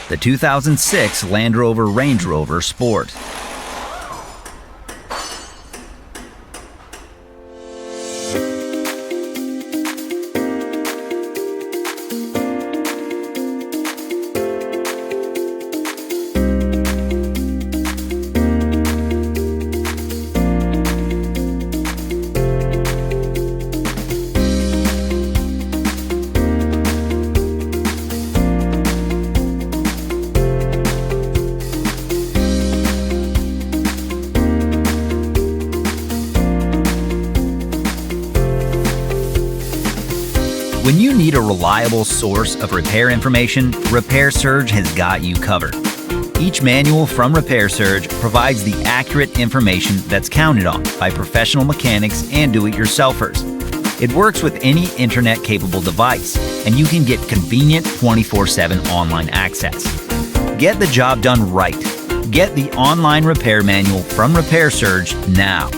the 2006 Land Rover Range Rover Sport. When you need a reliable source of repair information, RepairSurge has got you covered. Each manual from RepairSurge provides the accurate information that's counted on by professional mechanics and do-it-yourselfers. It works with any internet-capable device, and you can get convenient 24/7 online access. Get the job done right. Get the online repair manual from RepairSurge now.